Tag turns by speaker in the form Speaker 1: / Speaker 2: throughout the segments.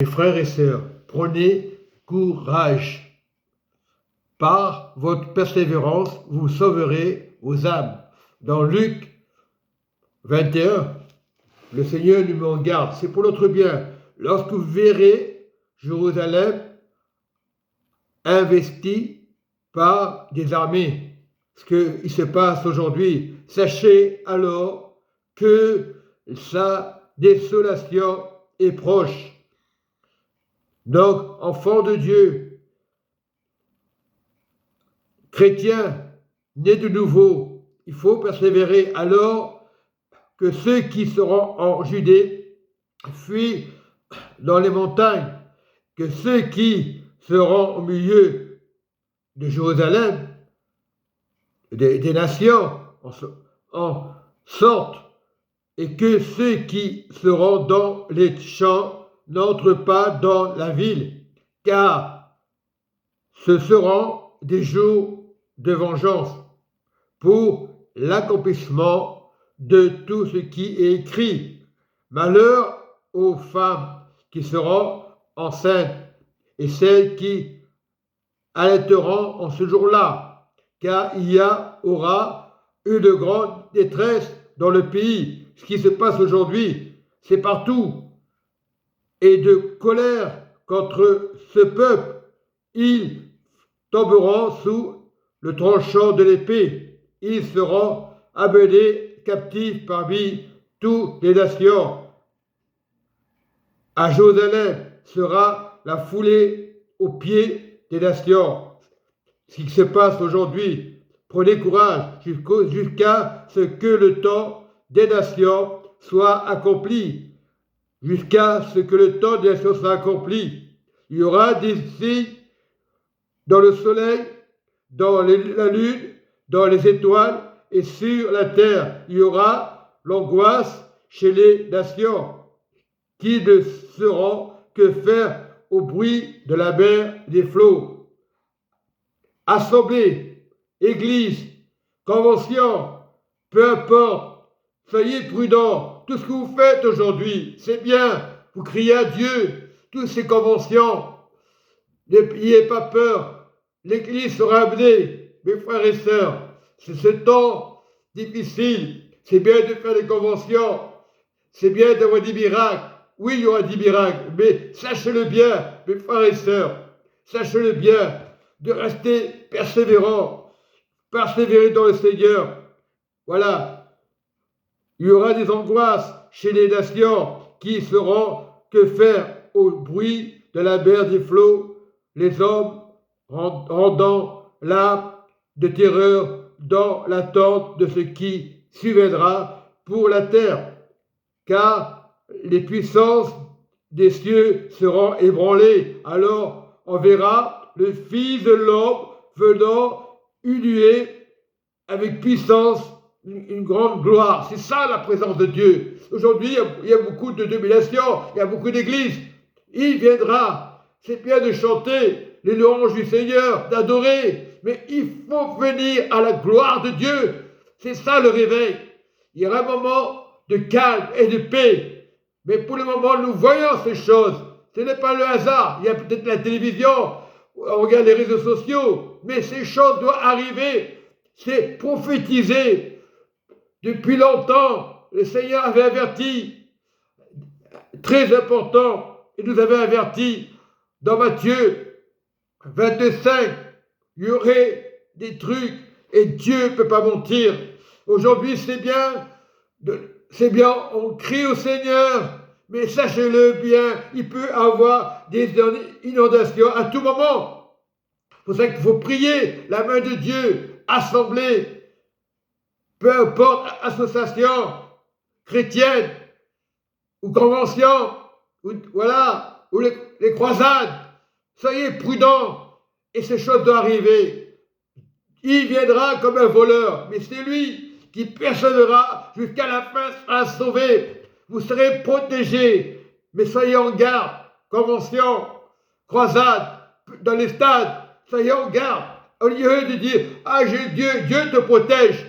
Speaker 1: Mes frères et sœurs, prenez courage. Par votre persévérance, vous sauverez vos âmes. Dans Luc 21, le Seigneur nous met en garde. C'est pour notre bien. Lorsque vous verrez Jérusalem investie par des armées, ce qui se passe aujourd'hui, sachez alors que sa désolation est proche. Donc, enfants de Dieu, chrétiens, nés de nouveau, il faut persévérer alors que ceux qui seront en Judée fuient dans les montagnes, que ceux qui seront au milieu de Jérusalem, des nations, en sortent, et que ceux qui seront dans les champs n'entrent pas dans la ville, car ce seront des jours de vengeance pour l'accomplissement de tout ce qui est écrit. Malheur aux femmes qui seront enceintes et celles qui allaiteront en ce jour-là, car il y aura une grande détresse dans le pays. Ce qui se passe aujourd'hui, c'est partout. Et de colère contre ce peuple, ils tomberont sous le tranchant de l'épée. Ils seront amenés captifs parmi toutes les nations. À Jérusalem sera la foulée aux pieds des nations. Ce qui se passe aujourd'hui, prenez courage jusqu'à ce que le temps des nations soit accompli. Jusqu'à ce que le temps des nations soit accompli. Il y aura des signes dans le soleil, dans la lune, dans les étoiles et sur la terre. Il y aura l'angoisse chez les nations qui ne sauront que faire au bruit de la mer des flots. Assemblée, église, convention, peu importe, soyez prudents. Tout ce que vous faites aujourd'hui, c'est bien. Vous criez à Dieu, toutes ces conventions. N'ayez pas peur. L'Église sera amenée, mes frères et sœurs. C'est ce temps difficile. C'est bien de faire des conventions. C'est bien d'avoir des miracles. Oui, il y aura des miracles. Mais sachez-le bien, mes frères et sœurs. Sachez-le bien, de rester persévérant. Persévérer dans le Seigneur. Voilà. Il y aura des angoisses chez les nations qui sauront que faire au bruit de la mer des flots, les hommes rendant l'âme de terreur dans l'attente de ce qui surviendra pour la terre. Car les puissances des cieux seront ébranlées. Alors on verra le Fils de l'homme venant huer avec puissance une grande gloire. C'est ça la présence de Dieu. Aujourd'hui, il y a beaucoup de domination, il y a beaucoup d'églises. Il viendra. C'est bien de chanter les louanges du Seigneur, d'adorer, mais il faut venir à la gloire de Dieu. C'est ça le réveil. Il y aura un moment de calme et de paix. Mais pour le moment, nous voyons ces choses. Ce n'est pas le hasard. Il y a peut-être la télévision, on regarde les réseaux sociaux, mais ces choses doivent arriver. C'est prophétisé. Depuis longtemps, le Seigneur avait averti, très important, il nous avait averti dans Matthieu 25, il y aurait des trucs et Dieu ne peut pas mentir. Aujourd'hui, c'est bien, on crie au Seigneur, mais sachez-le bien, il peut avoir des inondations à tout moment. C'est pour ça qu'il faut prier la main de Dieu, assemblée. Peu importe, association chrétienne ou convention, ou les croisades, soyez prudents et ces choses doivent arriver. Il viendra comme un voleur, mais c'est lui qui persévérera jusqu'à la fin sera sauvé. Vous serez protégés, mais soyez en garde. Convention, croisade, dans les stades, soyez en garde. Au lieu de dire, ah j'ai Dieu, Dieu te protège.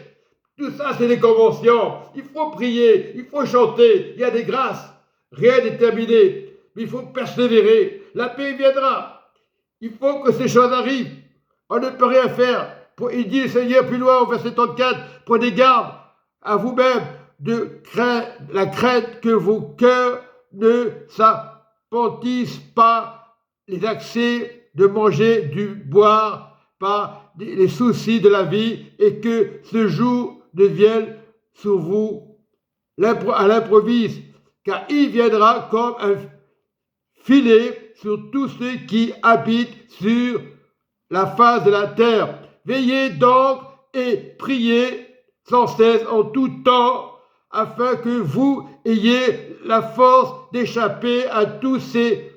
Speaker 1: Tout ça, c'est des conventions. Il faut prier, il faut chanter. Il y a des grâces. Rien n'est terminé. mais il faut persévérer. La paix viendra. Il faut que ces choses arrivent. On ne peut rien faire. Il dit le Seigneur plus loin au verset 34, prenez garde à vous-même de la crainte que vos cœurs ne s'apprentissent pas les accès de manger, du boire, par les soucis de la vie, et que ce jour ne vienne sur vous à l'improviste, car il viendra comme un filet sur tous ceux qui habitent sur la face de la terre. Veillez donc et priez sans cesse en tout temps, afin que vous ayez la force d'échapper à toutes ces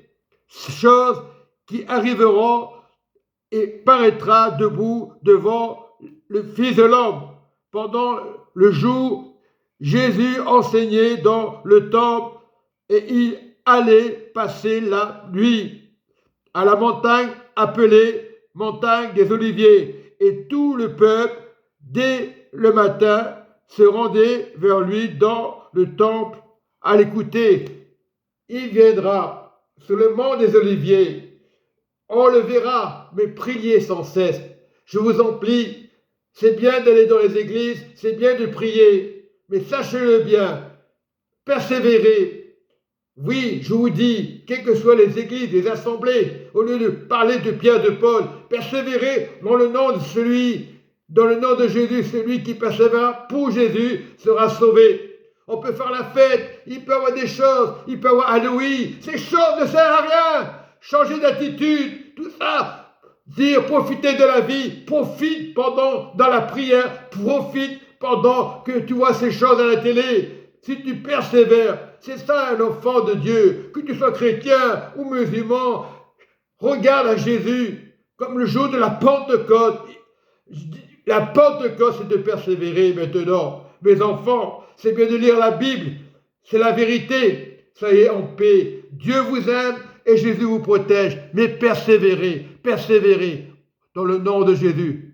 Speaker 1: choses qui arriveront et paraîtra debout devant le Fils de l'homme. Pendant le jour, Jésus enseignait dans le temple et il allait passer la nuit à la montagne appelée montagne des Oliviers. Et tout le peuple, dès le matin, se rendait vers lui dans le temple à l'écouter. Il viendra sur le mont des Oliviers. On le verra, mais priez sans cesse. Je vous en prie, c'est bien d'aller dans les églises, c'est bien de prier, mais sachez-le bien, persévérez. Oui, je vous dis, quelles que soient les églises, les assemblées, au lieu de parler de Pierre, de Paul, persévérez dans le nom de Jésus, celui qui persévérera pour Jésus sera sauvé. On peut faire la fête, il peut y avoir des choses, il peut y avoir Halloween, ces choses ne servent à rien. Changer d'attitude, tout ça, dire profiter de la vie, profite pendant dans la prière, profite pendant que tu vois ces choses à la télé. Si tu persévères, c'est ça un enfant de Dieu, que tu sois chrétien ou musulman, regarde à Jésus comme le jour de la Pentecôte. La Pentecôte, c'est de persévérer maintenant. Mes enfants, c'est bien de lire la Bible, c'est la vérité. Soyez en paix. Dieu vous aime et Jésus vous protège. Mais persévérez, persévérez dans le nom de Jésus.